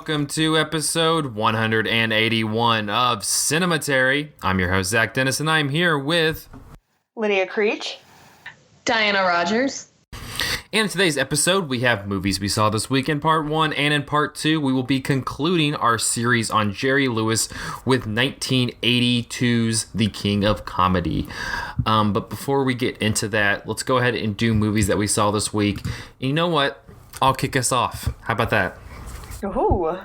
welcome to episode 181 of Cinematary. I'm your host, Zach Dennis, and I'm here with Lydia Creech, Diana Rogers. And in today's episode, we have movies we saw this week in part 1, and in part 2, we will be concluding our series on Jerry Lewis with 1982's The King of Comedy. But before we get into that, let's go ahead and do movies that we saw this week. And you know what? I'll kick us off. How about that? Ooh.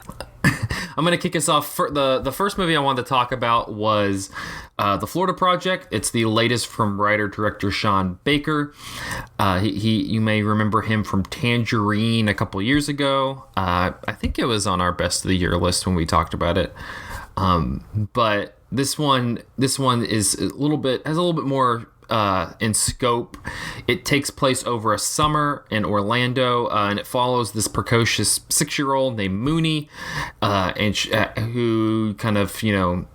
I'm going to kick us off. The first movie I wanted to talk about was The Florida Project. It's the latest from writer-director Sean Baker. You may remember him from Tangerine a couple years ago. I think it was on our Best of the Year list when we talked about it. But this one is has a little bit more in scope. It takes place over a summer in Orlando, and it follows this precocious 6-year-old named Mooney, who kind of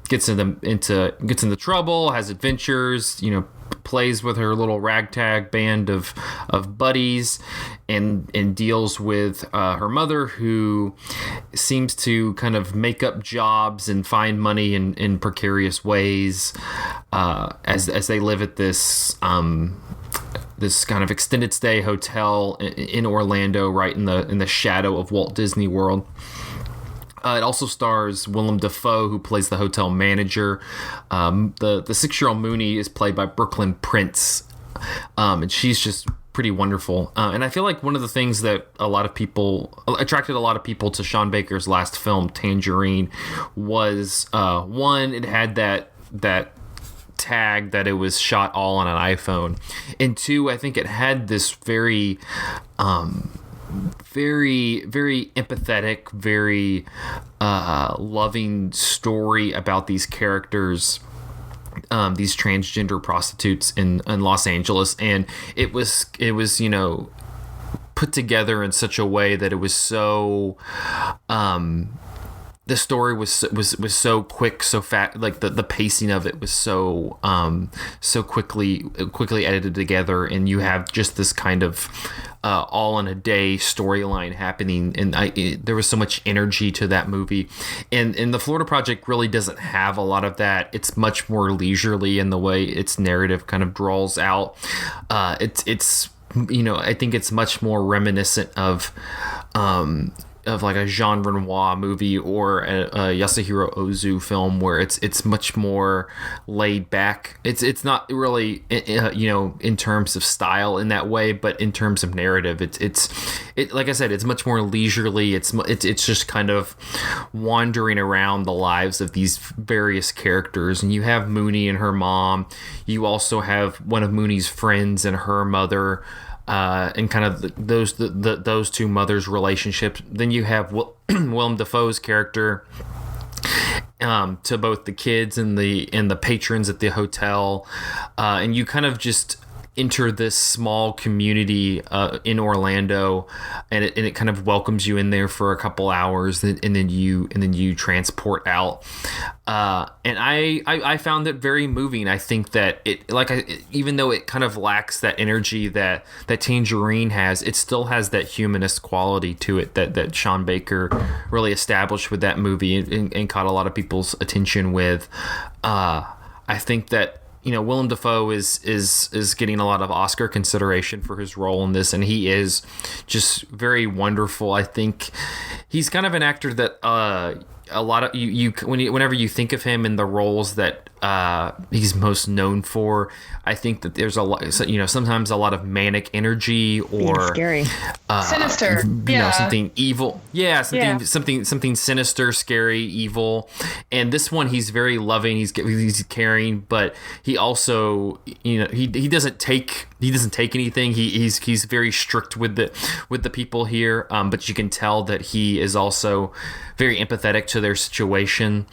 gets into trouble, has adventures, plays with her little ragtag band of buddies, and deals with her mother, who seems to kind of make up jobs and find money in precarious ways as they live at this kind of extended stay hotel in Orlando, right in the shadow of Walt Disney World. It also stars Willem Dafoe, who plays the hotel manager. The 6-year-old Mooney is played by Brooklyn Prince, and she's just pretty wonderful. And I feel like one of the things that attracted a lot of people to Sean Baker's last film, Tangerine, was one, it had that tag that it was shot all on an iPhone, and two, I think it had this very very empathetic, very loving story about these characters, these transgender prostitutes in Los Angeles, and it was put together in such a way that it was so the story was so quick, so fast. Like the pacing of it was so quickly edited together, and you have just this kind of all in a day storyline happening, and there was so much energy to that movie. And the Florida Project really doesn't have a lot of that. It's much more leisurely in the way its narrative kind of draws out. It's I think it's much more reminiscent of like a Jean Renoir movie or a Yasuhiro Ozu film, where it's much more laid back. It's not really in terms of style in that way, but in terms of narrative, it's like I said, it's much more leisurely. It's just kind of wandering around the lives of these various characters, and you have Mooney and her mom. You also have one of Mooney's friends and her mother. And kind of those two mothers' relationships. Then you have Willem Dafoe's character to both the kids and the patrons at the hotel, and you kind of just enter this small community in Orlando, and it kind of welcomes you in there for a couple hours, and then you transport out. And I found it very moving. I think that even though it kind of lacks that energy that Tangerine has, it still has that humanist quality to it that Sean Baker really established with that movie and caught a lot of people's attention with. I think that Willem Dafoe is getting a lot of Oscar consideration for his role in this, and he is just very wonderful. I think he's kind of an actor that a lot of whenever you think of him in the roles that he's most known for, I think that there's a lot, sometimes a lot of manic energy or scary, sinister, something evil, something sinister, scary, evil. And this one, he's very loving, he's caring, but he also, he doesn't take anything. He's very strict with the people here, but you can tell that he is also very empathetic to their situation,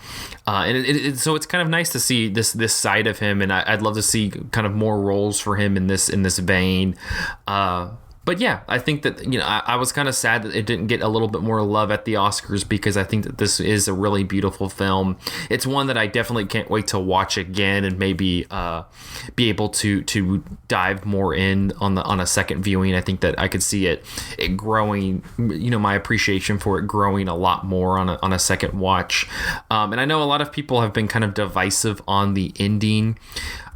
and so it's kind of nice to see this side of him, and I'd love to see kind of more roles for him in this vein. But yeah, I think that, I was kind of sad that it didn't get a little bit more love at the Oscars, because I think that this is a really beautiful film. It's one that I definitely can't wait to watch again, and maybe be able to dive more in on a second viewing. I think that I could see it growing, my appreciation for it growing a lot more on a second watch. And I know a lot of people have been kind of divisive on the ending,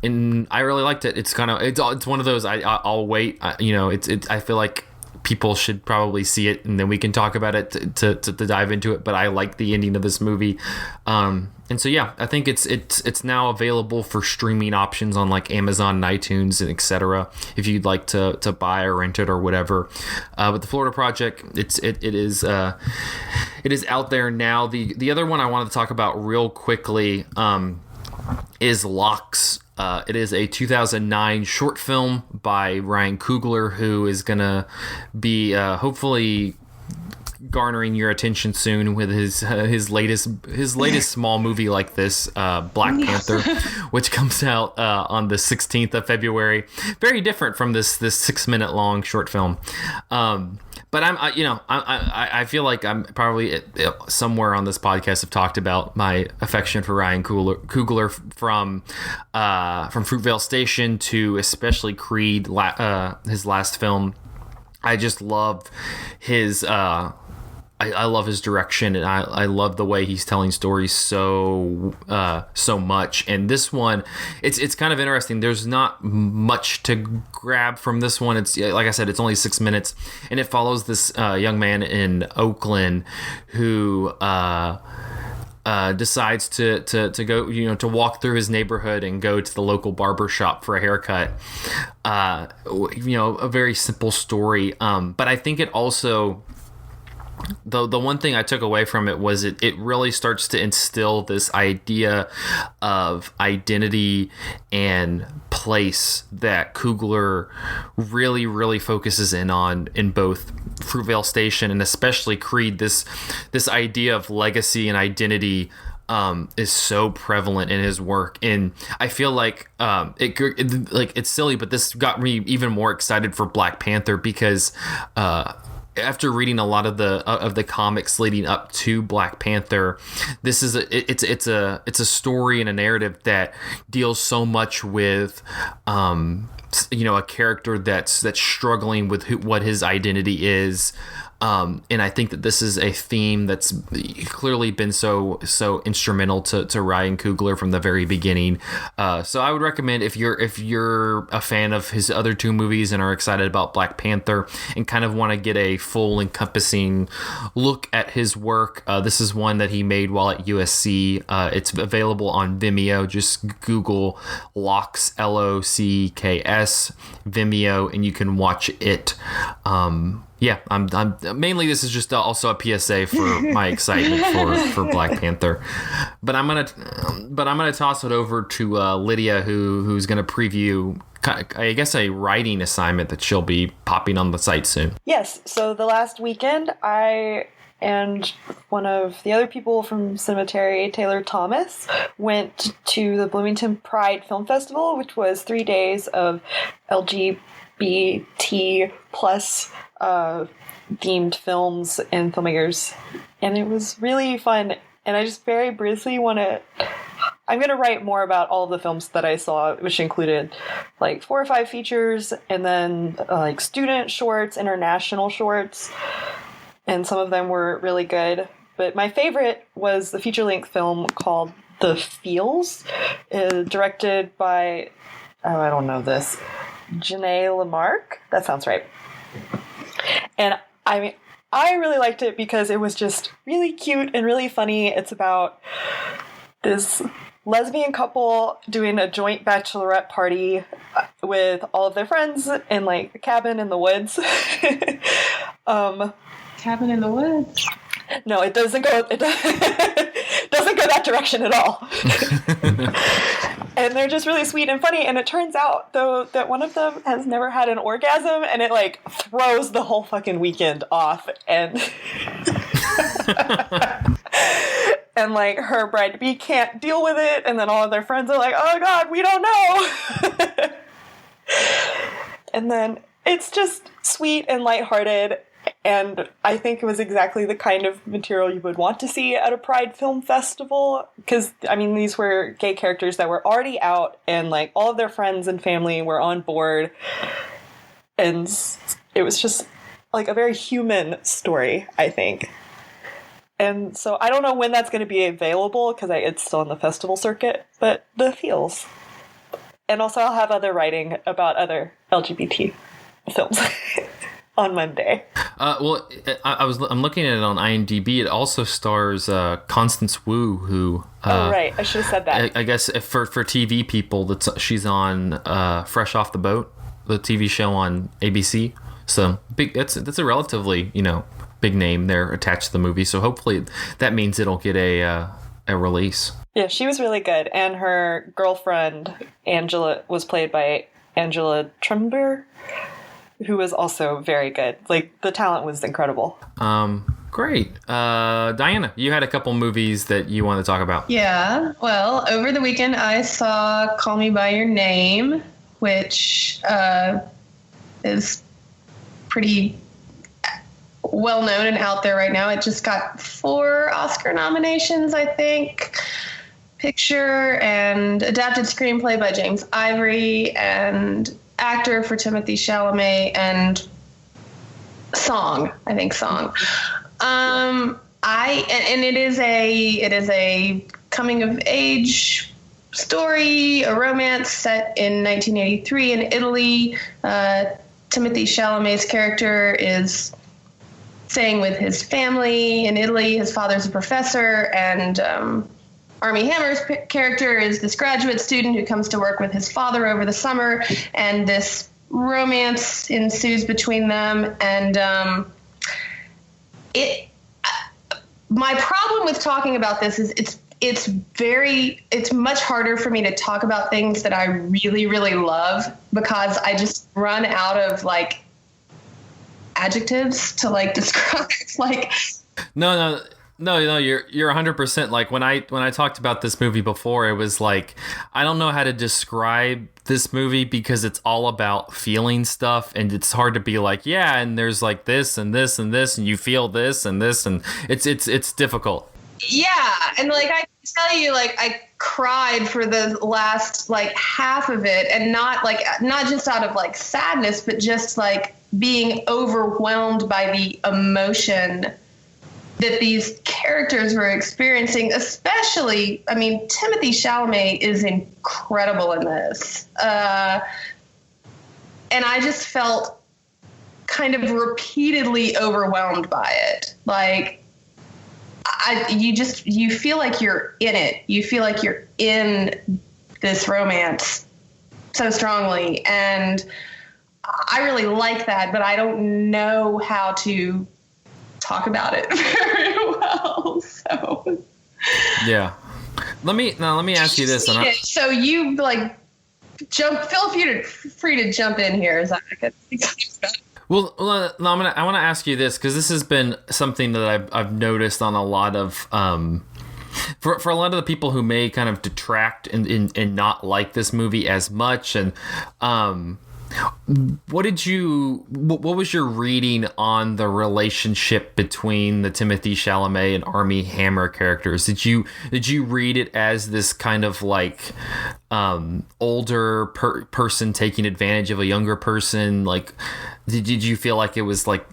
and I really liked it. It's kind of it's one of those I'll wait. I feel like people should probably see it, and then we can talk about it to dive into it. But I like the ending of this movie, and so yeah, I think it's now available for streaming options on like Amazon, and iTunes, and etc. If you'd like to buy or rent it or whatever. But the Florida Project, it is out there now. The other one I wanted to talk about real quickly is Locks. It is a 2009 short film by Ryan Coogler, who is going to be hopefully garnering your attention soon with his latest small movie like this, Black Panther, which comes out on the 16th of February. Very different from this 6-minute long short film. But I feel like I'm probably somewhere on this podcast have talked about my affection for Ryan Coogler from Fruitvale Station to especially Creed, his last film. I just love his. I love his direction, and I love the way he's telling stories so much. And this one, it's kind of interesting. There's not much to grab from this one. It's like I said, it's only 6 minutes, and it follows this young man in Oakland who decides to go, to walk through his neighborhood and go to the local barber shop for a haircut. A very simple story, but I think it also. The one thing I took away from it was it really starts to instill this idea of identity and place that Coogler really, really focuses in on in both Fruitvale Station and especially Creed. This idea of legacy and identity is so prevalent in his work, and I feel like it's silly, but this got me even more excited for Black Panther because after reading a lot of the comics leading up to Black Panther, this is it's a story and a narrative that deals so much with a character that's struggling with what his identity is. And I think that this is a theme that's clearly been so instrumental to Ryan Coogler from the very beginning. So I would recommend if you're a fan of his other two movies and are excited about Black Panther and kind of want to get a full encompassing look at his work, this is one that he made while at USC. It's available on Vimeo. Just Google Locks, Locks, Vimeo, and you can watch it. Yeah, I'm mainly this is just also a PSA for my excitement for Black Panther, but I'm gonna toss it over to Lydia, who's gonna preview, I guess, a writing assignment that she'll be popping on the site soon. Yes, so the last weekend I and one of the other people from Cemetery, Taylor Thomas, went to the Bloomington Pride Film Festival, which was 3 days of LGBT plus themed films and filmmakers, and it was really fun. And I just very briefly I'm going to write more about all of the films that I saw, which included like 4 or 5 features, and then like student shorts, international shorts, and some of them were really good. But my favorite was the feature-length film called The Feels, directed by, I don't know this, Janae Lamarck. That sounds right. And I mean, I really liked it because it was just really cute and really funny. It's about this lesbian couple doing a joint bachelorette party with all of their friends in like a cabin in the woods. Cabin in the woods. No, it doesn't go that direction at all. And they're just really sweet and funny. And it turns out, though, that one of them has never had an orgasm, and it like throws the whole fucking weekend off. And and like her bride-to-be can't deal with it, and then all of their friends are like, "Oh God, we don't know." And then It's just sweet and lighthearted, and I think it was exactly the kind of material you would want to see at a Pride Film Festival, because, I mean, these were gay characters that were already out, and, like, all of their friends and family were on board, and it was just, like, a very human story, I think. And so I don't know when that's going to be available, because it's still on the festival circuit, but the feels. And also I'll have other writing about other LGBT films on Monday. I'm looking at it on IMDb. It also stars Constance Wu, who. Oh right, I should have said that. I guess for TV people, she's on Fresh Off the Boat, the TV show on ABC. So big. That's a relatively big name there attached to the movie. So hopefully that means it'll get a release. Yeah, she was really good, and her girlfriend Angela was played by Angela Trember, who was also very good. Like, the talent was incredible. Great. Diana, you had a couple movies that you want to talk about. Yeah. Well, over the weekend, I saw Call Me By Your Name, which is pretty well known and out there right now. It just got 4 Oscar nominations, I think. Picture and adapted screenplay by James Ivory, and actor for Timothy Chalamet, and song. And it is a coming of age story, a romance set in 1983 in Italy. Timothy Chalamet's character is staying with his family in Italy. His father's a professor, and Armie Hammer's character is this graduate student who comes to work with his father over the summer, and this romance ensues between them. And my problem with talking about this is it's much harder for me to talk about things that I really, really love, because I just run out of like adjectives to like describe like. No, you're 100%. Like when I talked about this movie before, it was like, I don't know how to describe this movie because it's all about feeling stuff, and it's hard to be like, yeah, and there's like this and this and this, and you feel this and this, and it's difficult. Yeah, and like I can tell you, like I cried for the last like half of it, and not just out of like sadness, but just like being overwhelmed by the emotion that these characters were experiencing. Especially, I mean, Timothy Chalamet is incredible in this. And I just felt kind of repeatedly overwhelmed by it. Like, you feel like you're in it. You feel like you're in this romance so strongly. And I really like that, but I don't know how to talk about it very well. So yeah, let me ask you this. So you like feel free to jump in here. Is that good? Well, I want to ask you this, because this has been something that I've noticed on a lot of for a lot of the people who may kind of detract and not like this movie as much, and what was your reading on the relationship between the Timothy Chalamet and Armie Hammer characters? Did you read it as this kind of like older person taking advantage of a younger person? Like, did you feel like it was like,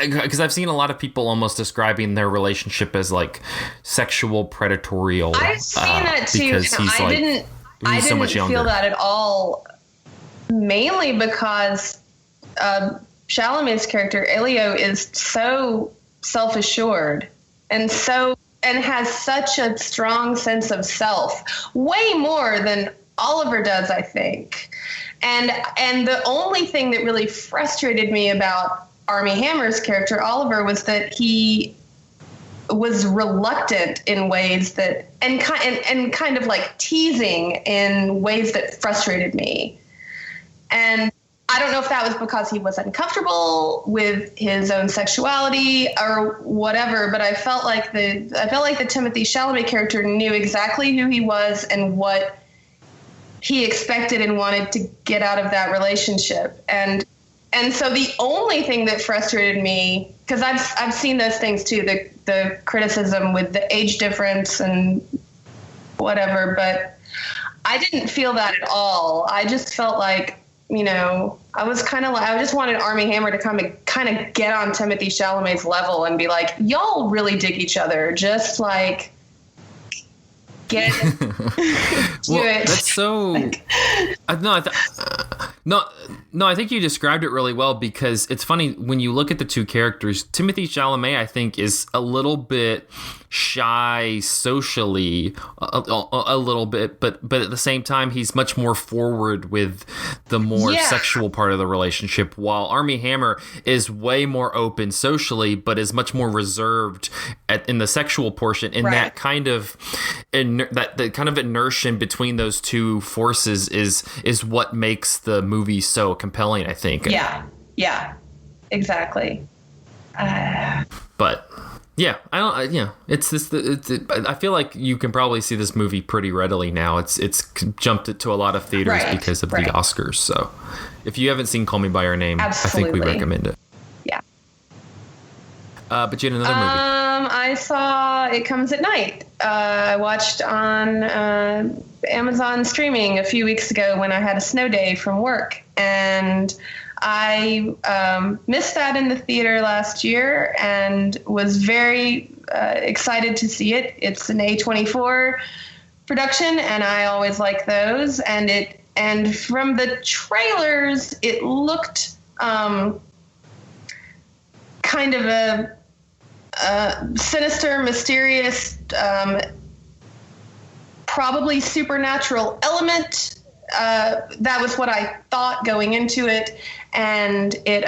because I've seen a lot of people almost describing their relationship as like sexual predatory. I've seen that too. Because I didn't feel that at all. Mainly because Chalamet's character Elio is so self-assured and has such a strong sense of self, way more than Oliver does, I think. And the only thing that really frustrated me about Armie Hammer's character Oliver was that he was reluctant in ways that and kind of like teasing in ways that frustrated me. And I don't know if that was because he was uncomfortable with his own sexuality or whatever, but I felt like the Timothy Chalamet character knew exactly who he was and what he expected and wanted to get out of that relationship. And And so the only thing that frustrated me, because I've seen those things too, the criticism with the age difference and whatever, but I didn't feel that at all. I just felt like, you know, I just wanted Armie Hammer to kind of get on Timothée Chalamet's level and be like, y'all really dig each other. Just like, get well, it. That's so. No, I think you described it really well, because it's funny when you look at the two characters. Timothée Chalamet, I think, is a little bit shy socially, a little bit, but at the same time, he's much more forward with the more sexual part of the relationship, while Armie Hammer is way more open socially, but is much more reserved in the sexual portion. And that kind of that kind of inertia between those two forces is what makes the movie so compelling, I think. Yeah, exactly. But yeah, it's this. I feel like you can probably see this movie pretty readily now. It's jumped it to a lot of theaters because of the Oscars. So if you haven't seen Call Me by Your Name, Absolutely. I think we recommend it. Yeah. But you had another movie. I saw It Comes at Night. I watched on Amazon streaming a few weeks ago when I had a snow day from work, and I missed that in the theater last year and was very excited to see it. It's an A24 production, and I always like those. And from the trailers, it looked kind of a sinister, mysterious, probably supernatural element. That was what I thought going into it, and it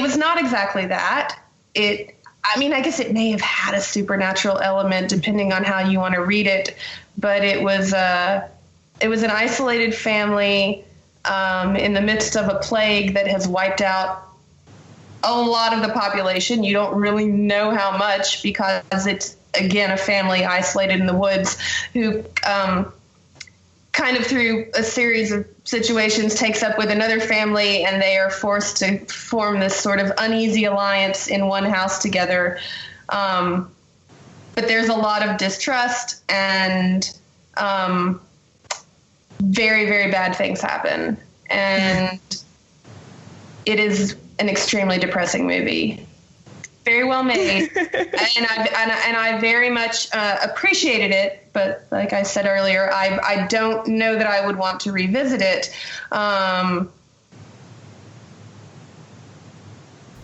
was not exactly that. I guess it may have had a supernatural element depending on how you want to read it, but it was an isolated family in the midst of a plague that has wiped out a lot of the population. You don't really know how much, because it's, again, a family isolated in the woods who kind of through a series of situations takes up with another family, and they are forced to form this sort of uneasy alliance in one house together. But there's a lot of distrust, and very, very bad things happen. And it is an extremely depressing movie. Very well made, and I very much appreciated it. But like I said earlier, I don't know that I would want to revisit it. Well,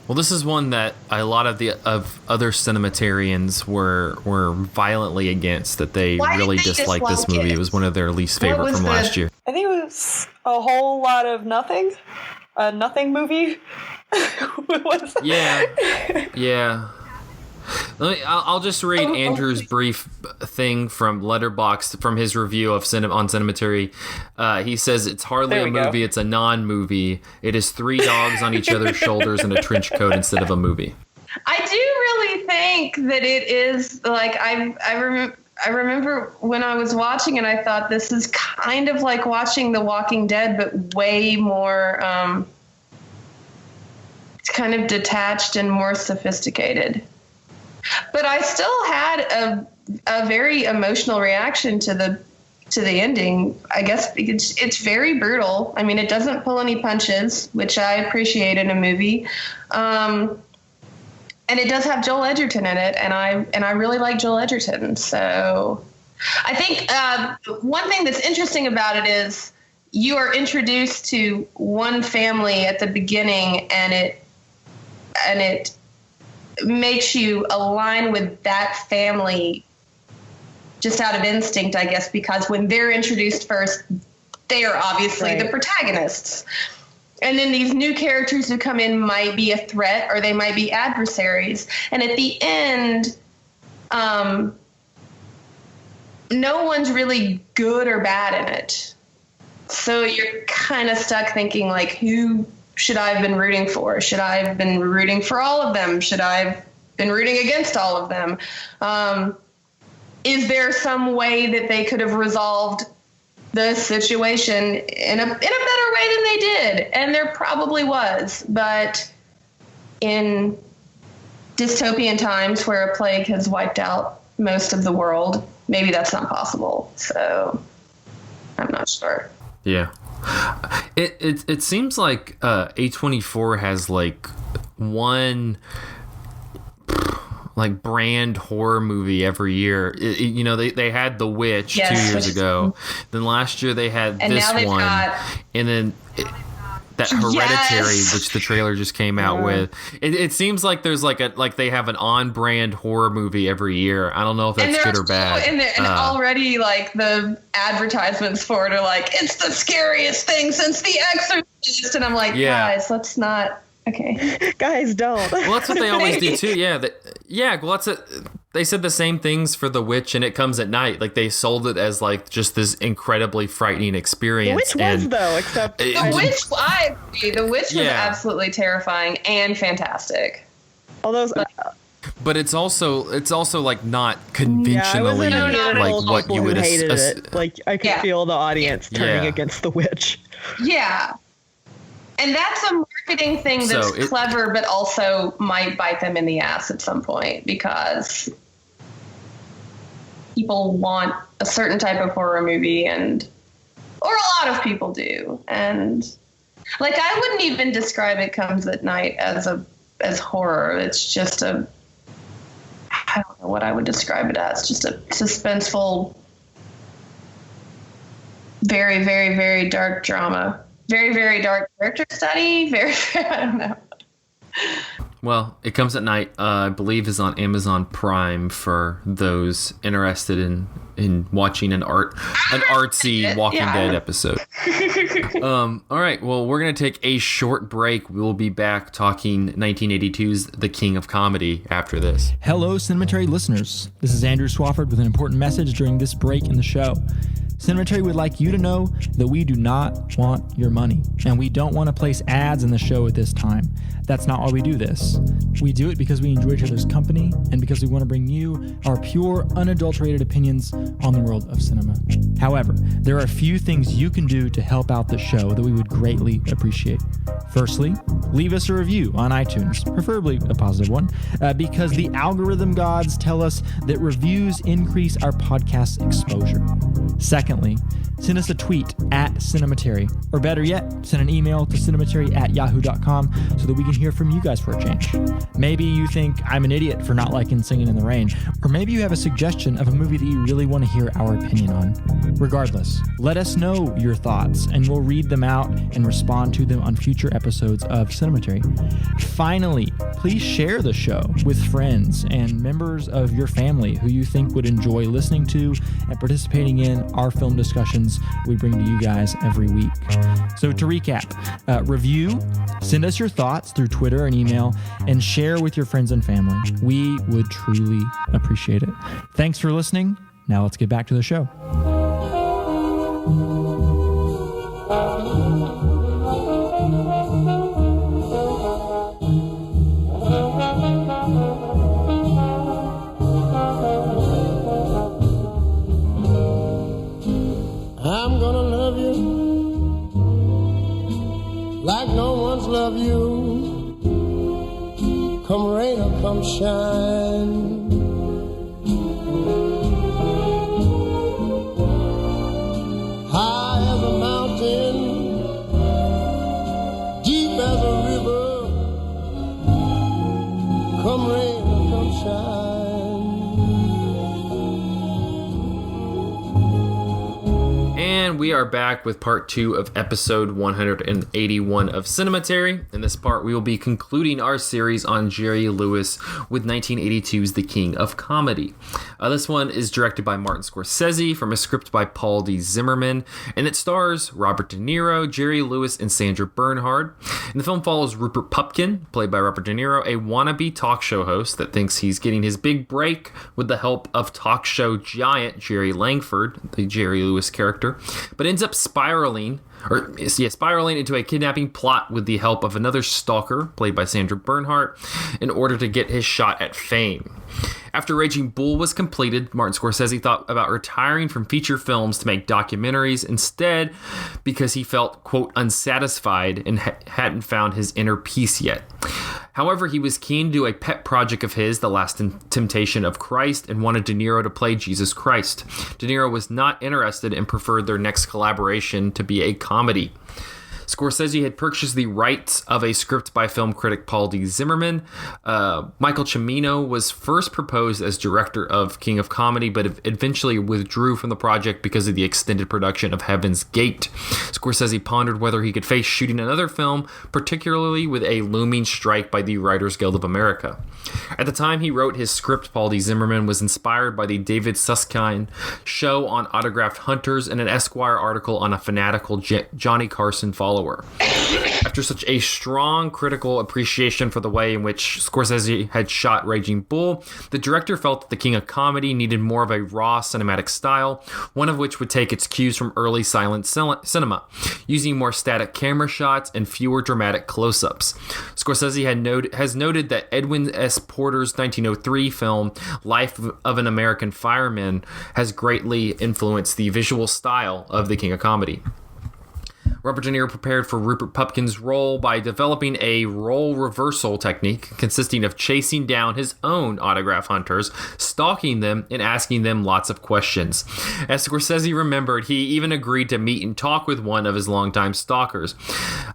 this is one that a lot of other cinematarians were violently against. That they really disliked this movie. It was one of their least favorite from last year. I think it was a whole lot of nothing. A nothing movie. Yeah. I'll just read Andrew's brief thing from Letterboxd from his review of on Cinematary. He says it's hardly a movie; it's a non-movie. It is three dogs on each other's shoulders in a trench coat instead of a movie. I do really think that it is like I remember when I was watching it, I thought this is kind of like watching The Walking Dead, but way more kind of detached and more sophisticated. But I still had a very emotional reaction to the ending, I guess, because it's very brutal. I mean, it doesn't pull any punches, which I appreciate in a movie. And it does have Joel Edgerton in it, and I really like Joel Edgerton. So I think one thing that's interesting about it is you are introduced to one family at the beginning, and it makes you align with that family just out of instinct, I guess, because when they're introduced first, they are obviously the protagonists. And then these new characters who come in might be a threat, or they might be adversaries. And at the end, no one's really good or bad in it. So you're kind of stuck thinking, like, who should I have been rooting for? Should I have been rooting for all of them? Should I have been rooting against all of them? Is there some way that they could have resolved the situation in a better way than they did. And there probably was. But in dystopian times where a plague has wiped out most of the world, maybe that's not possible. So I'm not sure. Yeah. It seems like A24 has like one like brand horror movie every year. You know, they had The Witch 2 years ago. Then last year they had this one. And then that Hereditary, which the trailer just came out with. It seems like there's like they have an on-brand horror movie every year. I don't know if that's good or bad. And already like the advertisements for it are like, it's the scariest thing since The Exorcist. And I'm like, guys, let's not. Okay. Guys, don't. Well, that's what they always do too. Yeah. Well, that's it. They said the same things for The Witch, and it comes at night. Like they sold it as like just this incredibly frightening experience. The Witch was though, except The Witch. I agree. The Witch was absolutely terrifying and fantastic. Although, but it's also like not conventionally like what you would it. Like I could feel the audience turning against The Witch. Yeah. And that's a marketing thing that's clever, but also might bite them in the ass at some point because people want a certain type of horror movie, or a lot of people do. And like, I wouldn't even describe It Comes at Night as horror. It's just I don't know what I would describe it as. Just a suspenseful, very, very, very dark drama. Very, very dark character study. Very, I don't know. Well, It Comes at Night, I believe, is on Amazon Prime for those interested in watching an artsy Walking Dead episode. All right. Well, we're going to take a short break. We'll be back talking 1982's The King of Comedy after this. Hello, Cinematary listeners. This is Andrew Swafford with an important message during this break in the show. Cinematary would like you to know that we do not want your money, and we don't want to place ads in the show at this time. That's not why we do this. We do it because we enjoy each other's company and because we want to bring you our pure, unadulterated opinions on the world of cinema. However, there are a few things you can do to help out the show that we would greatly appreciate. Firstly, leave us a review on iTunes, preferably a positive one, because the algorithm gods tell us that reviews increase our podcast exposure. Secondly, send us a tweet at Cinematary, or better yet, send an email to cinematary@yahoo.com so that we can hear from you guys for a change. Maybe you think I'm an idiot for not liking Singing in the Rain, or maybe you have a suggestion of a movie that you really want to hear our opinion on. Regardless, let us know your thoughts, and we'll read them out and respond to them on future episodes of Cinematary. Finally, please share the show with friends and members of your family who you think would enjoy listening to and participating in our film discussions we bring to you guys every week. So to recap, review, send us your thoughts through Twitter and email, and share with your friends and family. We would truly appreciate it. Thanks for listening. Now let's get back to the show. I'm gonna love you like no one's loved you. Come rain or come shine. High as a mountain, deep as a river. Come rain or come shine. And we are back with part 2 of episode 181 of Cinematary. In this part, we will be concluding our series on Jerry Lewis with 1982's The King of Comedy. This one is directed by Martin Scorsese from a script by Paul D. Zimmerman, and it stars Robert De Niro, Jerry Lewis, and Sandra Bernhard. And the film follows Rupert Pupkin, played by Robert De Niro, a wannabe talk show host that thinks he's getting his big break with the help of talk show giant Jerry Langford, the Jerry Lewis character, but ends up spiraling spiraling into a kidnapping plot with the help of another stalker, played by Sandra Bernhardt, in order to get his shot at fame. After Raging Bull was completed, Martin Scorsese thought about retiring from feature films to make documentaries instead, because he felt, quote, unsatisfied and hadn't found his inner peace yet. However, he was keen to do a pet project of his, The Last Temptation of Christ, and wanted De Niro to play Jesus Christ. De Niro was not interested and preferred their next collaboration to be a comedy. Scorsese had purchased the rights of a script by film critic Paul D. Zimmerman. Michael Cimino was first proposed as director of King of Comedy, but eventually withdrew from the project because of the extended production of Heaven's Gate. Scorsese pondered whether he could face shooting another film, particularly with a looming strike by the Writers Guild of America. At the time he wrote his script, Paul D. Zimmerman was inspired by the David Susskind show on autographed hunters and an Esquire article on a fanatical Johnny Carson follower. After such a strong critical appreciation for the way in which Scorsese had shot Raging Bull, the director felt that the King of Comedy needed more of a raw cinematic style, one of which would take its cues from early silent cinema, using more static camera shots and fewer dramatic close-ups. Scorsese has noted that Edwin S. Porter's 1903 film Life of an American Fireman has greatly influenced the visual style of the King of Comedy. Robert De Niro prepared for Rupert Pupkin's role by developing a role reversal technique consisting of chasing down his own autograph hunters, stalking them, and asking them lots of questions. As Scorsese remembered, he even agreed to meet and talk with one of his longtime stalkers.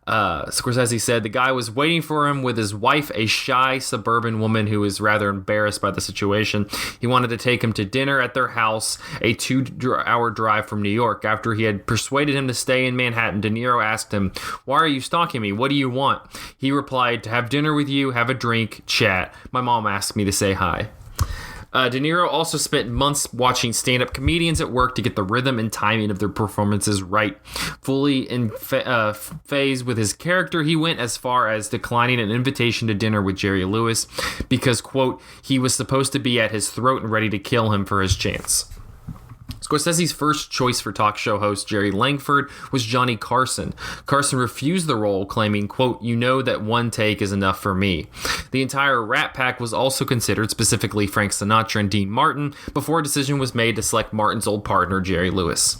Scorsese said the guy was waiting for him with his wife, a shy suburban woman who was rather embarrassed by the situation. He wanted to take him to dinner at their house, a 2-hour drive from New York. After he had persuaded him to stay in Manhattan, De Niro asked him, "Why are you stalking me? What do you want?" He replied, "To have dinner with you, have a drink, chat. My mom asked me to say hi." De Niro also spent months watching stand-up comedians at work to get the rhythm and timing of their performances right. Fully in phase with his character, he went as far as declining an invitation to dinner with Jerry Lewis because, quote, he was supposed to be at his throat and ready to kill him for his chance. Scorsese's first choice for talk show host Jerry Langford was Johnny Carson. Carson refused the role, claiming, quote, "You know that one take is enough for me." The entire Rat Pack was also considered, specifically Frank Sinatra and Dean Martin, before a decision was made to select Martin's old partner, Jerry Lewis.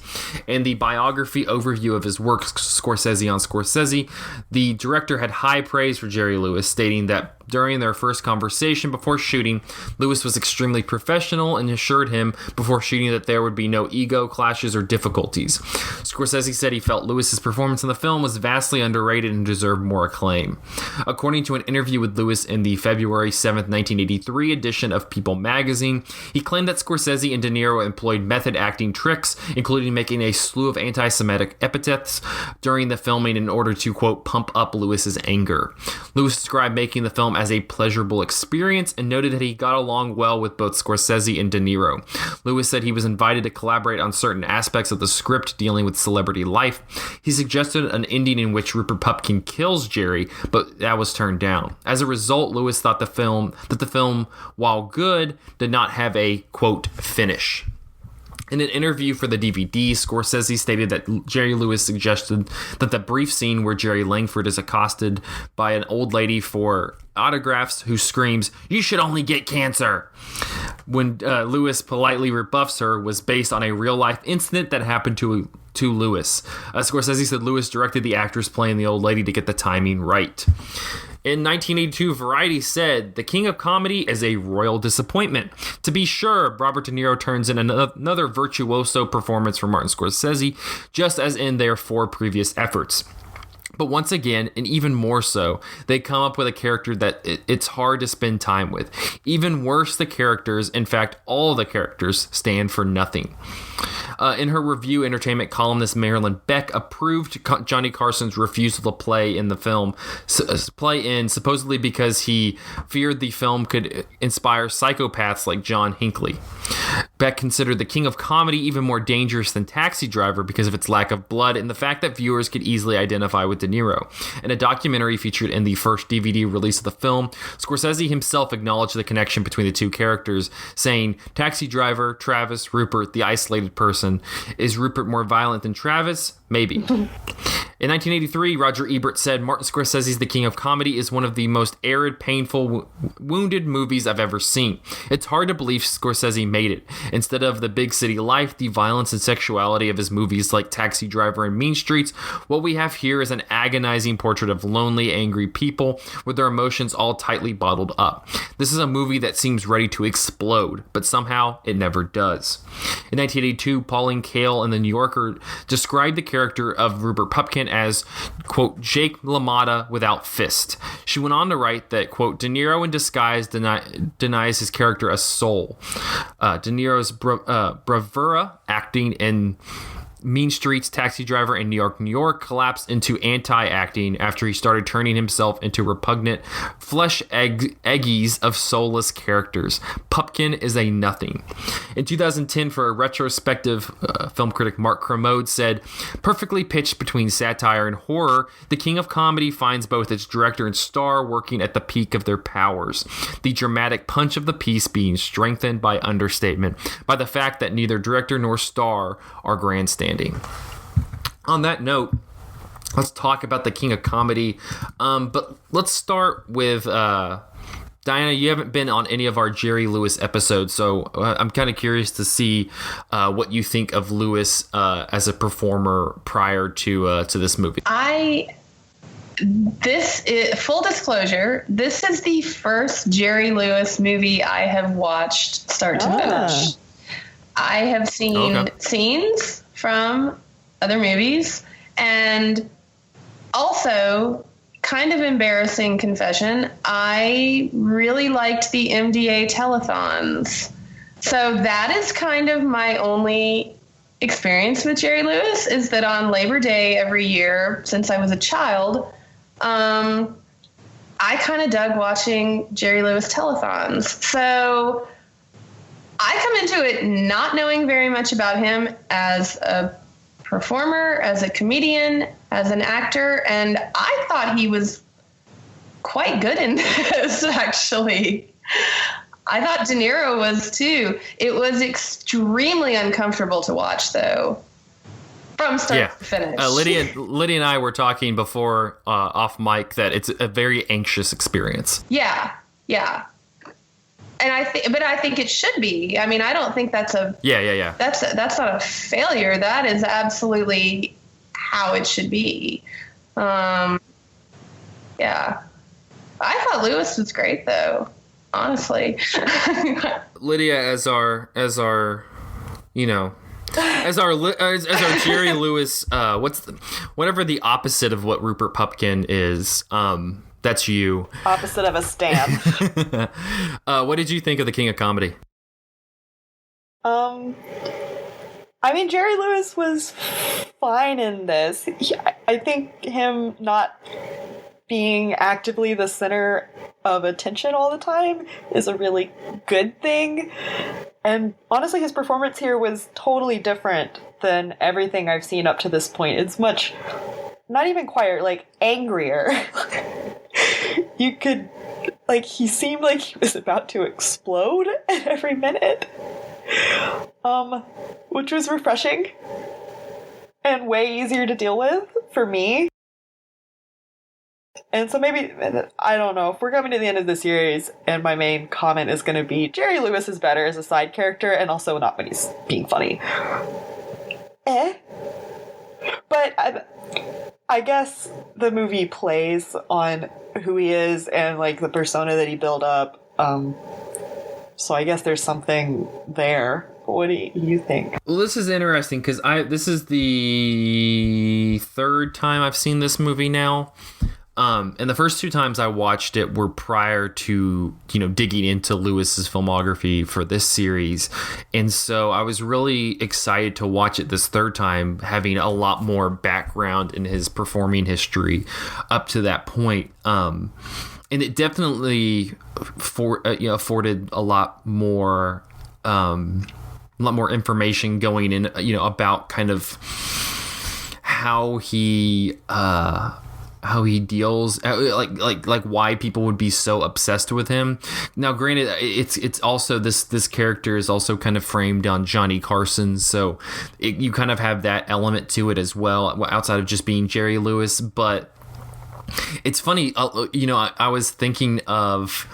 In the biography overview of his work, Scorsese on Scorsese, the director had high praise for Jerry Lewis, stating that during their first conversation before shooting, Lewis was extremely professional and assured him before shooting that there would be no ego clashes or difficulties. Scorsese said he felt Lewis's performance in the film was vastly underrated and deserved more acclaim. According to an interview with Lewis in the February 7th, 1983 edition of People magazine, he claimed that Scorsese and De Niro employed method acting tricks, including making a slew of anti-Semitic epithets during the filming in order to, quote, pump up Lewis's anger. Lewis described making the film as a pleasurable experience and noted that he got along well with both Scorsese and De Niro. Lewis said he was invited to collaborate on certain aspects of the script dealing with celebrity life. He suggested an ending in which Rupert Pupkin kills Jerry, but that was turned down. As a result, Lewis thought the film, while good, did not have a, quote, finish. In an interview for the DVD, Scorsese stated that Jerry Lewis suggested that the brief scene where Jerry Langford is accosted by an old lady for autographs who screams, "You should only get cancer," when Lewis politely rebuffs her, was based on a real-life incident that happened to Lewis. Scorsese said Lewis directed the actress playing the old lady to get the timing right. In 1982, Variety said, "The King of Comedy is a royal disappointment. To be sure, Robert De Niro turns in another virtuoso performance from Martin Scorsese, just as in their 4 previous efforts. But once again, and even more so, they come up with a character that it's hard to spend time with. Even worse, the characters, in fact, all the characters, stand for nothing." In her review, entertainment columnist Marilyn Beck approved Johnny Carson's refusal to play in the film, supposedly because he feared the film could inspire psychopaths like John Hinckley. Beck considered The King of Comedy even more dangerous than Taxi Driver because of its lack of blood and the fact that viewers could easily identify with De Niro. In a documentary featured in the first DVD release of the film, Scorsese himself acknowledged the connection between the two characters, saying, "Taxi Driver, Travis, Rupert, the isolated person. Is Rupert more violent than Travis? Maybe." In 1983, Roger Ebert said, "Martin Scorsese's The King of Comedy is one of the most arid, painful, wounded movies I've ever seen. It's hard to believe Scorsese made it. Instead of the big city life, the violence and sexuality of his movies like Taxi Driver and Mean Streets, what we have here is an agonizing portrait of lonely, angry people with their emotions all tightly bottled up. This is a movie that seems ready to explode, but somehow it never does." In 1982, Pauline Kael in The New Yorker described the character of Rupert Pupkin as, quote, "Jake LaMotta without fist." She went on to write that, quote, "De Niro in disguise denies his character a soul. De Niro's bravura acting in Mean Streets, Taxi Driver, and New York, New York collapsed into anti-acting after he started turning himself into repugnant flesh eggies of soulless characters. Pupkin is a nothing." In 2010, for a retrospective, film critic Mark Kermode said, "Perfectly pitched between satire and horror, The King of Comedy finds both its director and star working at the peak of their powers. The dramatic punch of the piece being strengthened by understatement, by the fact that neither director nor star are grandstanding." On that note, let's talk about The King of Comedy. But let's start with Diana. You haven't been on any of our Jerry Lewis episodes, so I'm kind of curious to see what you think of Lewis as a performer prior to this movie. Full disclosure, this is the first Jerry Lewis movie I have watched start to finish. I have seen scenes from other movies, and also, kind of embarrassing confession, I really liked the MDA telethons. So that is kind of my only experience with Jerry Lewis, is that on Labor Day every year since I was a child, I kind of dug watching Jerry Lewis telethons. So I come into it not knowing very much about him as a performer, as a comedian, as an actor, and I thought he was quite good in this, actually. I thought De Niro was too. It was extremely uncomfortable to watch, though, from start to finish. Lydia and I were talking before off mic that it's a very anxious experience. Yeah. And I think it should be. I mean, I don't think that's a That's not a failure. That is absolutely how it should be. I thought Lewis was great, though. Honestly. Lydia, as our Jerry Lewis, whatever the opposite of what Rupert Pupkin is. That's you. Opposite of a stan. What did you think of The King of Comedy? I mean, Jerry Lewis was fine in this. I think him not being actively the center of attention all the time is a really good thing. And honestly, his performance here was totally different than everything I've seen up to this point. It's much, not even quieter, like angrier. You could, he seemed like he was about to explode at every minute. Which was refreshing and way easier to deal with for me. And so maybe, I don't know, if we're coming to the end of the series and my main comment is going to be Jerry Lewis is better as a side character and also not when he's being funny. But I guess the movie plays on who he is and the persona that he built up. So I guess there's something there. What do you think? Well, this is interesting because this is the third time I've seen this movie now. And the first two times I watched it were prior to, digging into Lewis's filmography for this series. And so I was really excited to watch it this third time, having a lot more background in his performing history up to that point. And it definitely afforded a lot more information going in, about kind of how he deals, like why people would be so obsessed with him. Now, granted, it's also this character is also kind of framed on Johnny Carson, so you kind of have that element to it as well, outside of just being Jerry Lewis. But it's funny, I was thinking of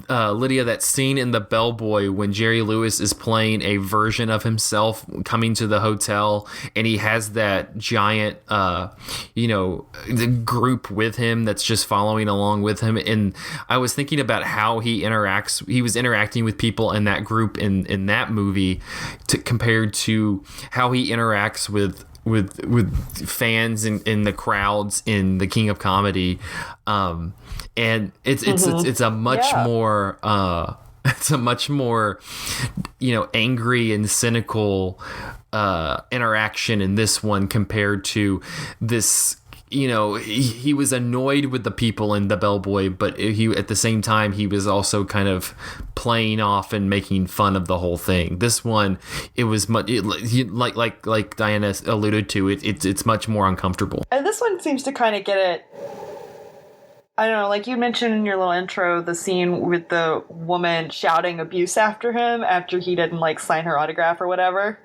Lydia, that scene in The Bellboy when Jerry Lewis is playing a version of himself coming to the hotel, and he has that giant, the group with him that's just following along with him. And I was thinking about how he was interacting with people in that group in that movie, compared to how he interacts with fans in the crowds in The King of Comedy, and it's a much more angry and cynical interaction in this one, compared to this. He was annoyed with the people in The Bellboy, but he, at the same time, he was also kind of playing off and making fun of the whole thing. This one, it was much, like Diana alluded to, it's much more uncomfortable. And this one seems to kind of get it. I don't know, like you mentioned in your little intro, the scene with the woman shouting abuse after him after he didn't sign her autograph or whatever,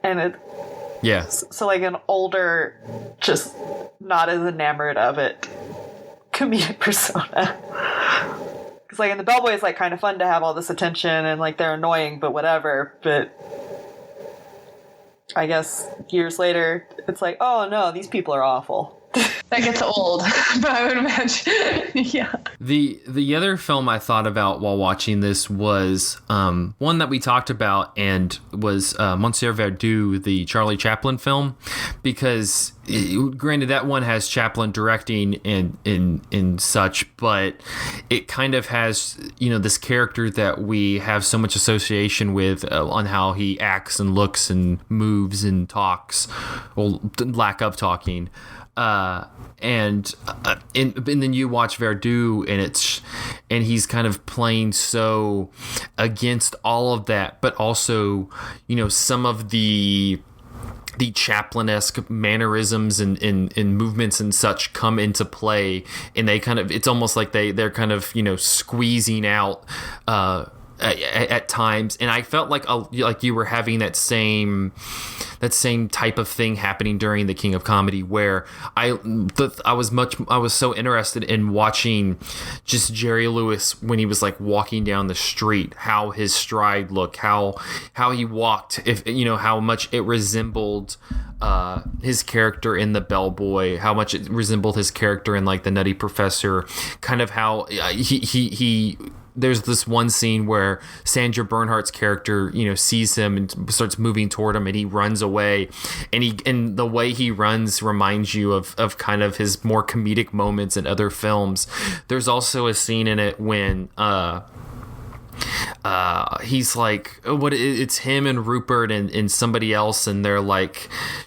and it. Yeah. So an older, just not as enamored of it comedic persona. Because in The Bellboy, it's kind of fun to have all this attention and they're annoying, but whatever. But I guess years later, it's oh no, these people are awful. That gets old, but I would imagine. Yeah. The other film I thought about while watching this was one that we talked about, and was Monsieur Verdoux, the Charlie Chaplin film, because granted that one has Chaplin directing and such, but it kind of has this character that we have so much association with, on how he acts and looks and moves and talks, or lack of talking. And then you watch Verdoux, and he's kind of playing so against all of that, but also some of the Chaplin-esque mannerisms and movements and such come into play, and they kind of, it's almost like they're kind of squeezing out at times, and I felt like you were having that same type of thing happening during The King of Comedy, where I was so interested in watching just Jerry Lewis when he was walking down the street, how his stride looked, how he walked, if how much it resembled his character in The Bellboy, how much it resembled his character in The Nutty Professor, kind of how he there's this one scene where Sandra Bernhardt's character, sees him and starts moving toward him, and he runs away, and the way he runs reminds you of kind of his more comedic moments in other films. There's also a scene in it when he's it's him and Rupert and somebody else, and they're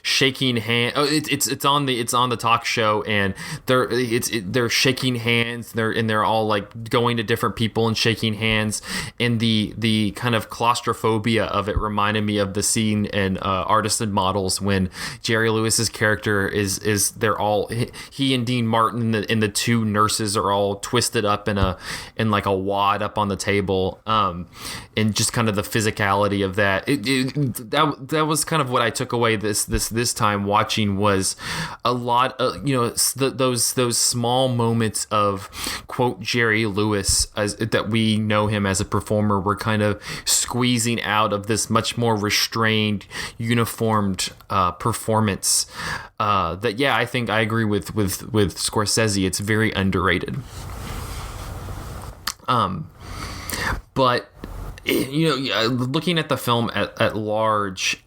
shaking hands. Oh, it's on the talk show, and they're shaking hands. They're all going to different people and shaking hands, and the kind of claustrophobia of it reminded me of the scene in Artists and Models, when Jerry Lewis's character is they're all, he and Dean Martin and the two nurses are all twisted up in a wad up on the table. And just kind of the physicality of that. That was kind of what I took away this time watching, was a lot of those small moments of, quote, Jerry Lewis, as that we know him as a performer, were kind of squeezing out of this much more restrained, uniformed performance. I think I agree with Scorsese. It's very underrated. But looking at the film at large,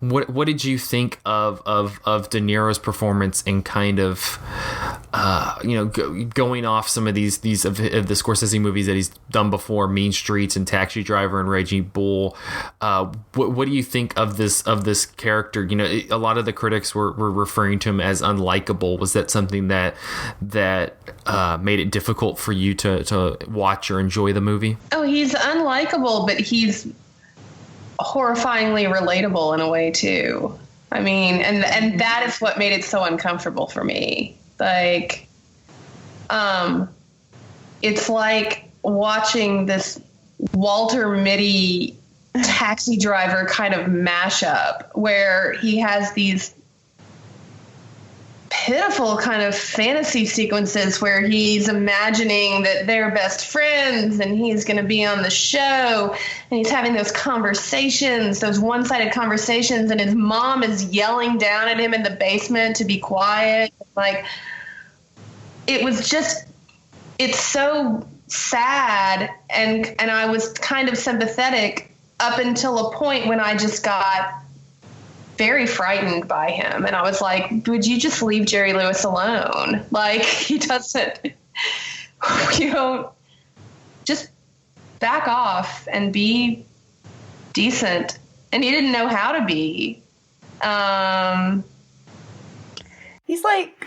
what did you think of De Niro's performance, and kind of going off some of these of the Scorsese movies that he's done before, Mean Streets and Taxi Driver and Raging Bull. What do you think of this character? A lot of the critics were referring to him as unlikable. Was that something that made it difficult for you to watch or enjoy the movie? Oh, he's unlikable, but he's horrifyingly relatable in a way too. I mean, and that is what made it so uncomfortable for me. Like, it's like watching this Walter Mitty Taxi Driver kind of mashup where he has these pitiful kind of fantasy sequences where he's imagining that they're best friends and he's going to be on the show, and he's having those conversations, those one-sided conversations, and his mom is yelling down at him in the basement to be quiet. Like, it's so sad, and I was kind of sympathetic up until a point when I just got very frightened by him. And I was like, would you just leave Jerry Lewis alone? Like, he doesn't, just back off and be decent. And he didn't know how to be. He's like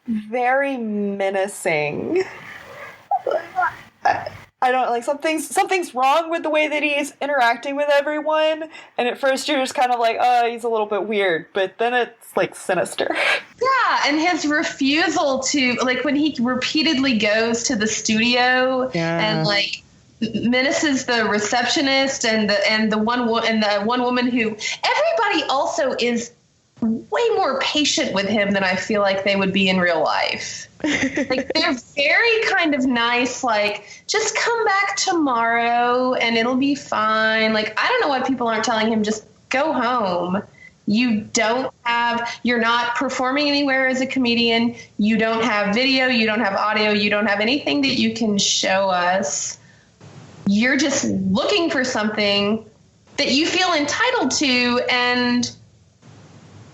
very menacing. I don't like something's wrong with the way that he's interacting with everyone. And at first you're just kind of like, oh, he's a little bit weird, but then it's like sinister. Yeah. And his refusal to, like, when he repeatedly goes to the studio and like menaces the receptionist and the one woman who, everybody also is way more patient with him than I feel like they would be in real life. Like, they're very kind of nice, like, just come back tomorrow and it'll be fine. Like, I don't know why people aren't telling him, just go home. You're not performing anywhere as a comedian. You don't have video, you don't have audio, you don't have anything that you can show us. You're just looking for something that you feel entitled to, and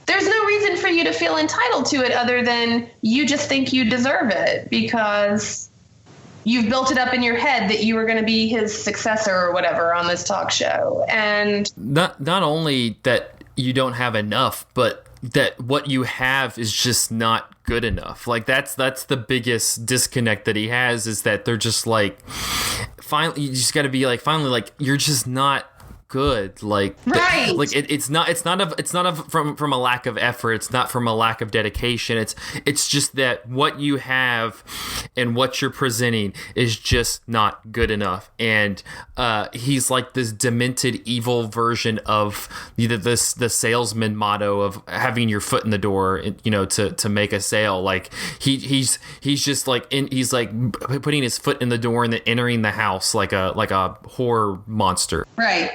there's no reason for you to feel entitled to it other than you just think you deserve it because you've built it up in your head that you were going to be his successor or whatever on this talk show. And not only that you don't have enough, but that what you have is just not good enough. Like, that's the biggest disconnect that he has, is that they're just like, finally, you just got to be like, finally, like, you're just not good. Like, right. Like it's not from a lack of effort. It's not from a lack of dedication. It's just that what you have and what you're presenting is just not good enough. And he's like this demented, evil version of the salesman motto of having your foot in the door, to make a sale. Like, he's just like he's like putting his foot in the door and then entering the house like a horror monster. Right.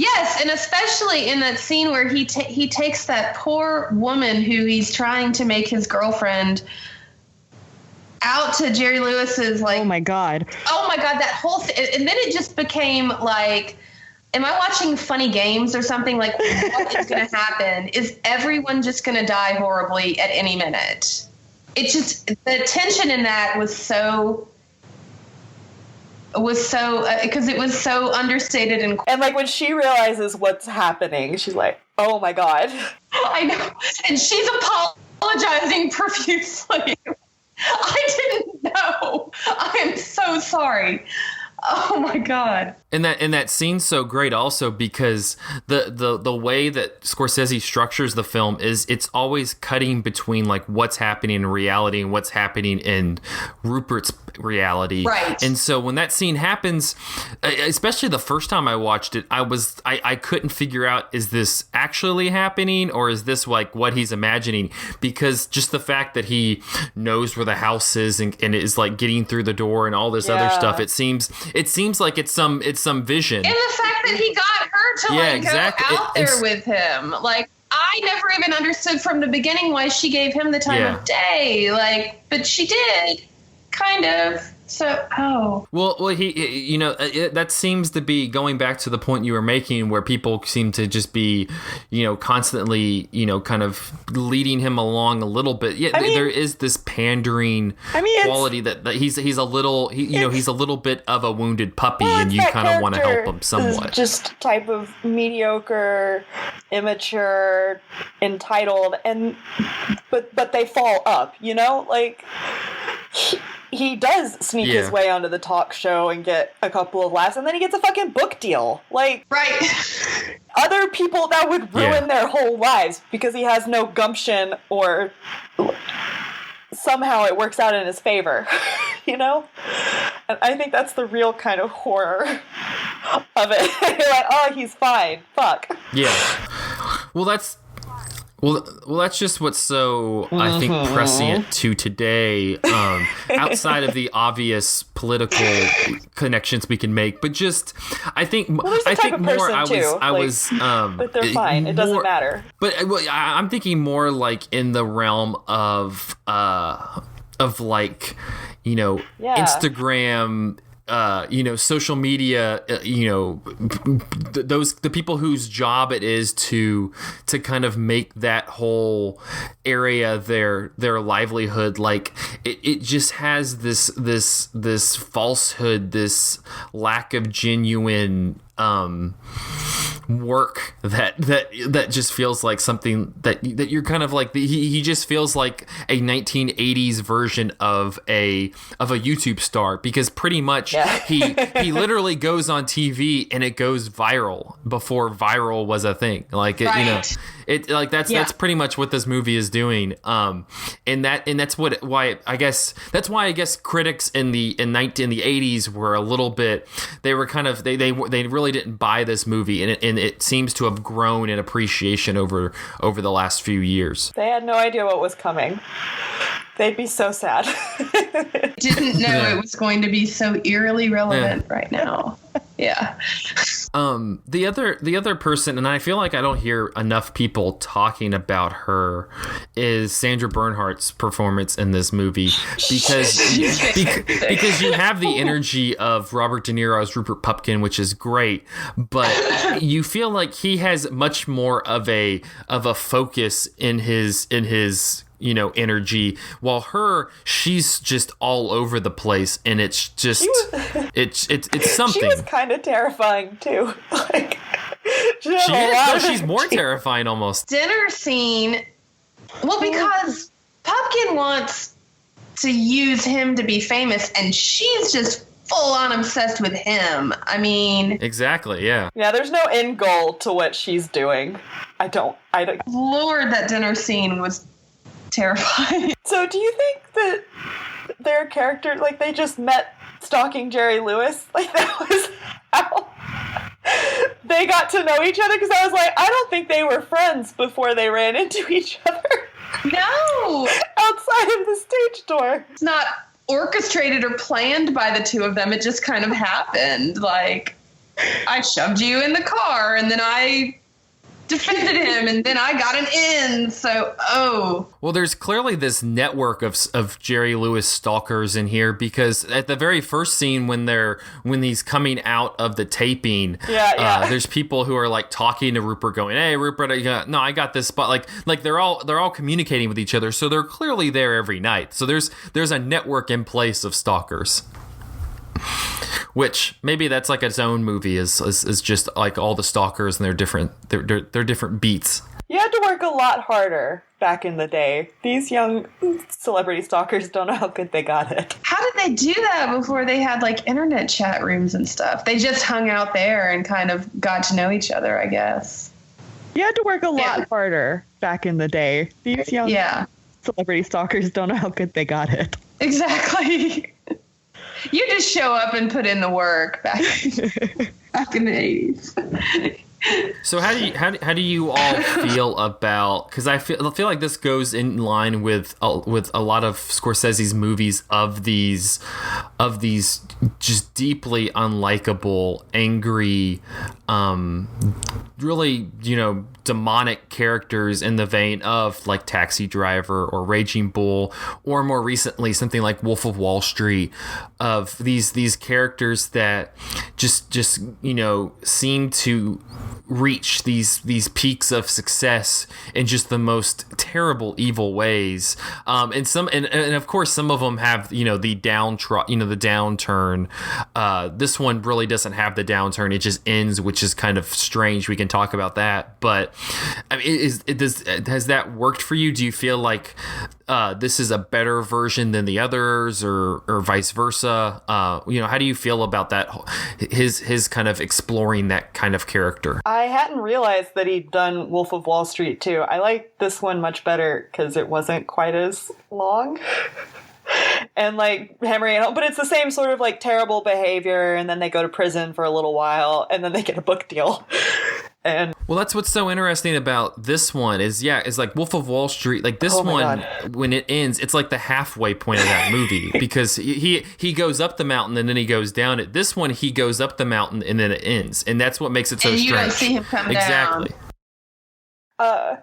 Yes, and especially in that scene where he takes that poor woman who he's trying to make his girlfriend out to Jerry Lewis's, like, oh my god, that whole and then it just became like, am I watching Funny Games or something? Like, what is going to happen? Is everyone just going to die horribly at any minute? It just, the tension in that was so because it was so understated and like when she realizes what's happening, she's like, oh my god. I know, and she's apologizing profusely. I didn't know. I am so sorry. Oh my god. And that scene's so great also because the way that Scorsese structures the film is it's always cutting between like what's happening in reality and what's happening in Rupert's reality. Right. And so when that scene happens, especially the first time I watched it, I couldn't figure out, is this actually happening or is this like what he's imagining? Because just the fact that he knows where the house is and is like getting through the door and all this other stuff, it seems like it's some vision. And the fact that he got her to go out there with him. Like, I never even understood from the beginning why she gave him the time of day. Like, but she did, kind of. Well, he that seems to be going back to the point you were making, where people seem to just be, constantly, kind of leading him along a little bit. Yeah, there is this pandering quality that he's a little, he's a little bit of a wounded puppy, and you kind of want to help him somewhat. Just type of mediocre, immature, entitled, but they fall up, like. He does sneak his way onto the talk show and get a couple of laughs, and then he gets a fucking book deal. Like, right. Other people, that would ruin their whole lives because he has no gumption, or somehow it works out in his favor, And I think that's the real kind of horror of it. You're like, oh, he's fine. Fuck. Yeah. Well, that's just what's so, I think, prescient to today, outside of the obvious political connections we can make, but just, I think more, but they're fine. It doesn't matter. But I'm thinking more like in the realm of like, Instagram, social media, the people whose job it is to kind of make that whole area their livelihood. Like it just has this falsehood, this lack of genuine work that just feels like something that you're kind of like, he just feels like a 1980s version of a YouTube star, because pretty much he literally goes on TV and it goes viral before viral was a thing. Like that's pretty much what this movie is doing. And that's why I guess critics in the 80s were a little bit, they were kind of, they really didn't buy this movie, and it seems to have grown in appreciation over the last few years. They had no idea what was coming. They'd be so sad. Didn't know it was going to be so eerily relevant right now. Yeah. The other person, and I feel like I don't hear enough people talking about her, is Sandra Bernhardt's performance in this movie, because you have the energy of Robert De Niro's Rupert Pupkin, which is great, but you feel like he has much more of a focus in his energy, while she's just all over the place, and it's just it's something. She was kind of terrifying too. Like, she's more terrifying almost. Dinner scene. Well, because Pupkin wants to use him to be famous, and she's just full on obsessed with him. I mean, exactly. Yeah. Yeah. There's no end goal to what she's doing. I don't. Lord, that dinner scene was terrifying. So do you think that their character, like, they just met stalking Jerry Lewis? Like, that was how they got to know each other? Because I was like, I don't think they were friends before they ran into each other. No! Outside of the stage door. It's not orchestrated or planned by the two of them. It just kind of happened. Like, I shoved you in the car, and then I defended him, and then I got an in. So, well, there's clearly this network of Jerry Lewis stalkers in here, because at the very first scene when he's coming out of the taping, there's people who are like talking to Rupert, going, "Hey, Rupert, I got this spot." Like they're all communicating with each other, so they're clearly there every night. So there's a network in place of stalkers. Which maybe that's like its own movie, is just like all the stalkers and their different beats. You had to work a lot harder back in the day. These young celebrity stalkers don't know how good they got it. How did they do that before they had like internet chat rooms and stuff? They just hung out there and kind of got to know each other, I guess. You had to work a lot harder back in the day. These young celebrity stalkers don't know how good they got it. Exactly. You just show up and put in the work back in the 80s. So how do you all feel about? Because I feel like this goes in line with a lot of Scorsese's movies of these just deeply unlikable, angry, really demonic characters in the vein of like Taxi Driver or Raging Bull, or more recently something like Wolf of Wall Street, of these characters that just seem to reach these peaks of success in just the most terrible, evil ways. And of course some of them have the the downturn. This one really doesn't have the downturn. It just ends, which is kind of strange. We can talk about that, but I mean, has that worked for you? Do you feel like this is a better version than the others, or vice versa? How do you feel about that? His kind of exploring that kind of character. I hadn't realized that he'd done Wolf of Wall Street too. I like this one much better because it wasn't quite as long. And like hammering it home, but it's the same sort of like terrible behavior, and then they go to prison for a little while, and then they get a book deal. And well, that's what's so interesting about this one is like Wolf of Wall Street. Like this one, when it ends, it's like the halfway point of that movie, because he goes up the mountain and then he goes down it. This one, he goes up the mountain and then it ends, and that's what makes it so and strange. You don't see him come exactly. down.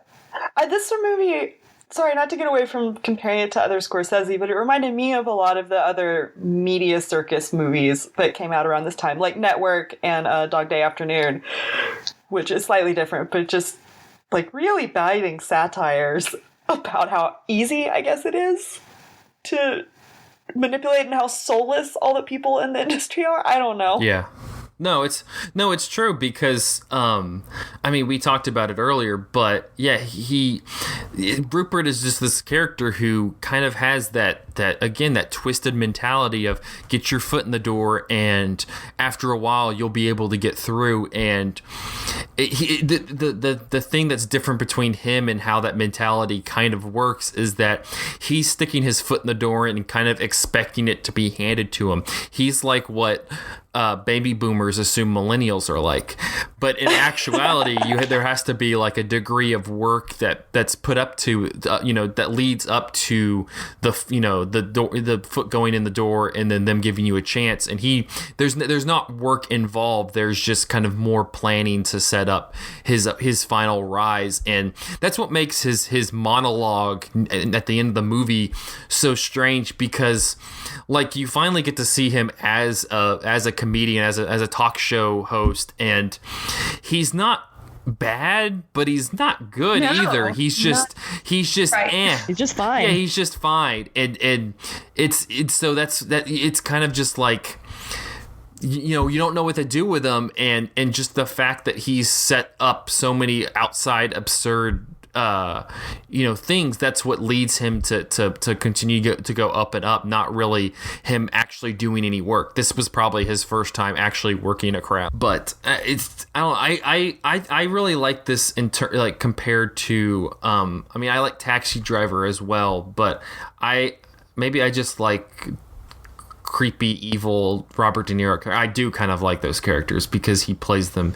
This movie. Sorry, not to get away from comparing it to other Scorsese, but it reminded me of a lot of the other media circus movies that came out around this time, like Network and Dog Day Afternoon, which is slightly different, but just like really biting satires about how easy, I guess, it is to manipulate and how soulless all the people in the industry are. I don't know. Yeah. No, it's true, because we talked about it earlier, but yeah, Rupert is just this character who kind of has that twisted mentality of get your foot in the door, and after a while you'll be able to get through. And the thing that's different between him and how that mentality kind of works is that he's sticking his foot in the door and kind of expecting it to be handed to him. He's like what baby boomers assume millennials are like, but in actuality, there has to be like a degree of work that's put up to that leads up to the foot going in the door and then them giving you a chance. And there's not work involved. There's just kind of more planning to set up his final rise, and that's what makes his monologue at the end of the movie so strange, because like you finally get to see him as a comedian, as a talk show host, and he's not bad, but he's not good either. He's just right. He's just fine. Yeah, he's just fine. And it's so that's it's kind of just like you don't know what to do with him, and just the fact that he's set up so many outside absurd things, that's what leads him to continue to go up and up, not really him actually doing any work. This was probably his first time actually working a crowd, but I really like this compared to I like Taxi Driver as well, but I just like creepy, evil Robert De Niro. I do kind of like those characters because he plays them.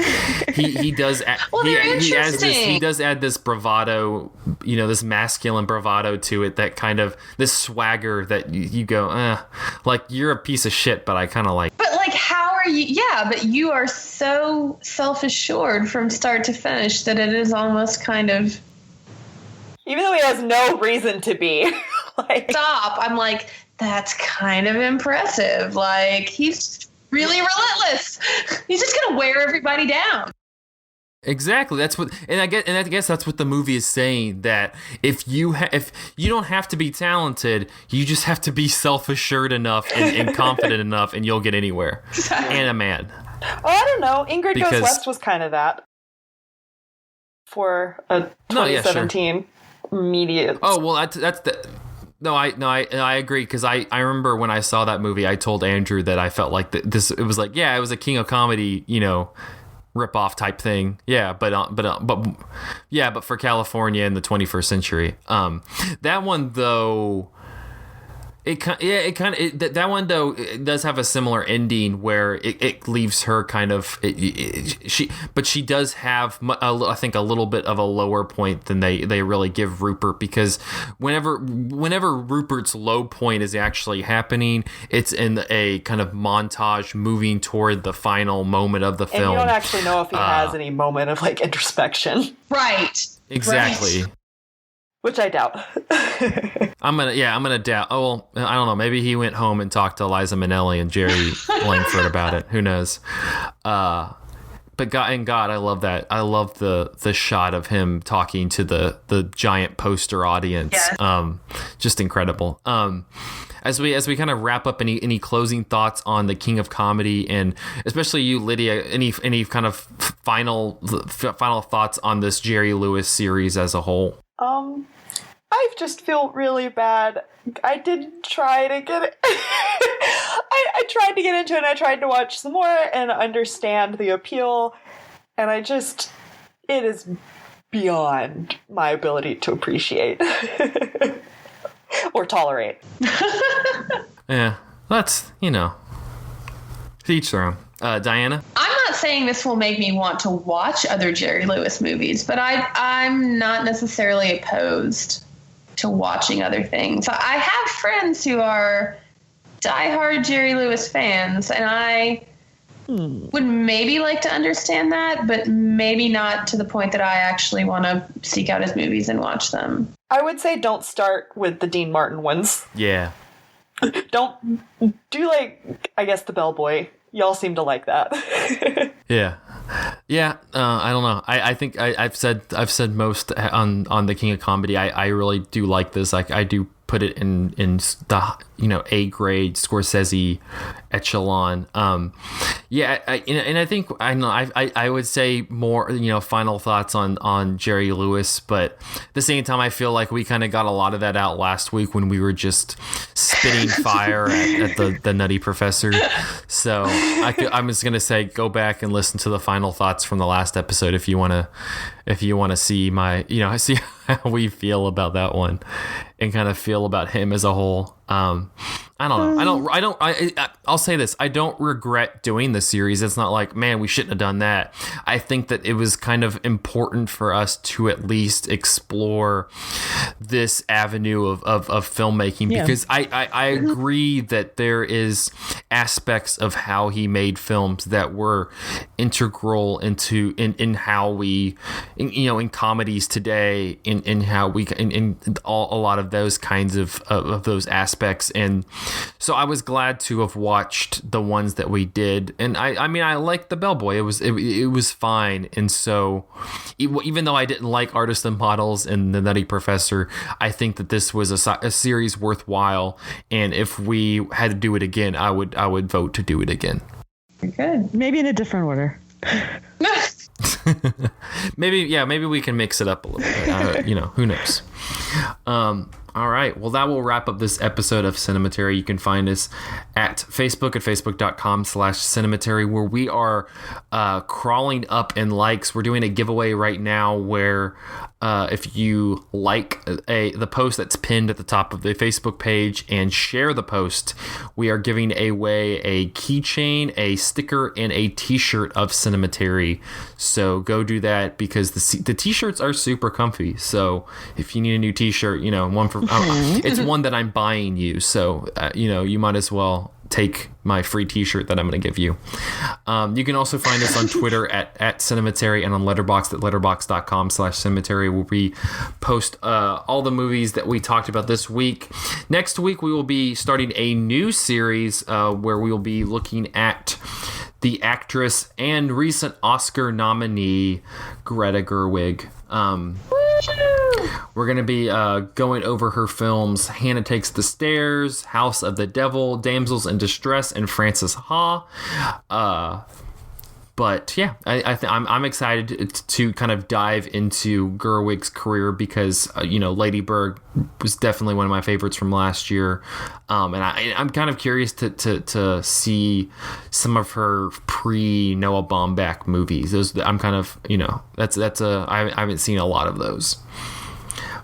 He does. He does add this bravado, this masculine bravado to it. That kind of this swagger that you go, like you're a piece of shit, but I kind of like. But like, how are you? Yeah, but you are so self-assured from start to finish that it is almost kind of. Even though he has no reason to be. Stop. I'm like. That's kind of impressive. Like, he's really relentless. He's just gonna wear everybody down. Exactly. That's what, and I guess that's what the movie is saying. That if you don't have to be talented, you just have to be self-assured enough and confident enough, and you'll get anywhere. And a man. Oh, I don't know. Ingrid Goes West was kind of that for a 2017 media. Oh well, that's the. No, I agree, because I remember when I saw that movie, I told Andrew that I felt like it was a King of Comedy, rip-off type thing. Yeah, but for California in the 21st century. That one though, That one though, it does have a similar ending where it leaves her kind of she does have I think a little bit of a lower point than they really give Rupert, because whenever Rupert's low point is actually happening, it's in a kind of montage moving toward the final moment of the film. And you don't actually know if he has any moment of like introspection. Right. Exactly. Right. Which I doubt. I'm gonna doubt. Oh well, I don't know. Maybe he went home and talked to Liza Minnelli and Jerry Langford about it. Who knows? But God, I love that. I love the shot of him talking to the giant poster audience. Yes. Just incredible. As we kind of wrap up, any closing thoughts on the King of Comedy, and especially you, Lydia, any kind of final thoughts on this Jerry Lewis series as a whole? I just feel really bad. I did try to get it. I tried to get into it, and I tried to watch some more and understand the appeal, and it is beyond my ability to appreciate or tolerate. Yeah, that's, to each their own. Diana? I'm not saying this will make me want to watch other Jerry Lewis movies, but I'm not necessarily opposed to watching other things. I have friends who are diehard Jerry Lewis fans, and I would maybe like to understand that, but maybe not to the point that I actually want to seek out his movies and watch them. I would say don't start with the Dean Martin ones. Yeah. Don't do I guess the Bellboy. Y'all seem to like that. Yeah. I don't know. I think I've said most on the King of Comedy. I really do like this. I do put it in the A grade Scorsese echelon. And I think I would say more final thoughts on Jerry Lewis, but at the same time I feel like we kind of got a lot of that out last week when we were just spitting fire at the Nutty Professor. So I'm just gonna say go back and listen to the final thoughts from the last episode if you want to see my see how we feel about that one and kind of feel about him as a whole. I don't know. I'll say this. I don't regret doing the series. It's not like, man, we shouldn't have done that. I think that it was kind of important for us to at least explore this avenue of filmmaking, because I agree that there is aspects of how he made films that were integral in how we, in comedies today, in how we, in a lot of those kinds of those aspects. And so I was glad to have watched the ones that we did, and I mean I liked the Bellboy. It was fine, and so even though I didn't like Artists and Models and the Nutty Professor, I think that this was a series worthwhile. And if we had to do it again, I would vote to do it again. Good, maybe in a different order. Maybe we can mix it up a little bit. Who knows? All right. Well, that will wrap up this episode of Cinematary. You can find us at Facebook at facebook.com/Cinematary, where we are crawling up in likes. We're doing a giveaway right now where if you like the post that's pinned at the top of the Facebook page and share the post, we are giving away a keychain, a sticker, and a t-shirt of Cinematary. So go do that, because the t-shirts are super comfy. So if you need a new t-shirt, one for it's one that I'm buying you. So you might as well take my free t-shirt that I'm going to give you. You can also find us on Twitter at Cinematary, and on Letterboxd at letterboxd.com/Cinematary, where we post all the movies that we talked about this week. Next week, we will be starting a new series where we will be looking at the actress and recent Oscar nominee Greta Gerwig. We're going to be going over her films Hannah Takes the Stairs, House of the Devil, Damsels in Distress, and Frances Ha. But yeah, I'm excited to kind of dive into Gerwig's career, because Lady Bird was definitely one of my favorites from last year, and I'm kind of curious to see some of her pre Noah Baumbach movies. Those I'm kind of I haven't seen a lot of those.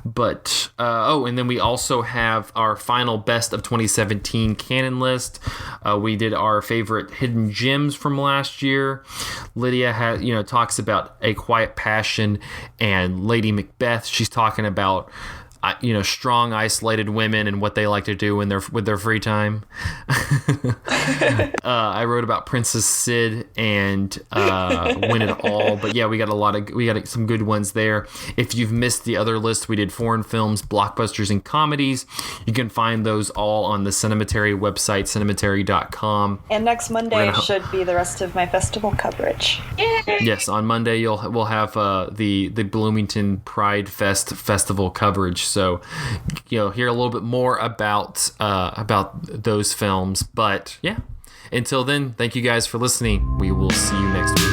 But and then we also have our final best of 2017 canon list. We did our favorite hidden gems from last year. Lydia talks about A Quiet Passion and Lady Macbeth. She's talking about strong, isolated women and what they like to do with their free time. I wrote about Princess Sid and Win It All, but yeah, we got some good ones there. If you've missed the other list, we did foreign films, blockbusters, and comedies. You can find those all on the Cinematary website, cinematary.com. And next Monday should be the rest of my festival coverage. Yay! Yes, on Monday we'll have the Bloomington Pride Festival coverage. So, hear a little bit more about those films. But yeah, until then, thank you guys for listening. We will see you next week.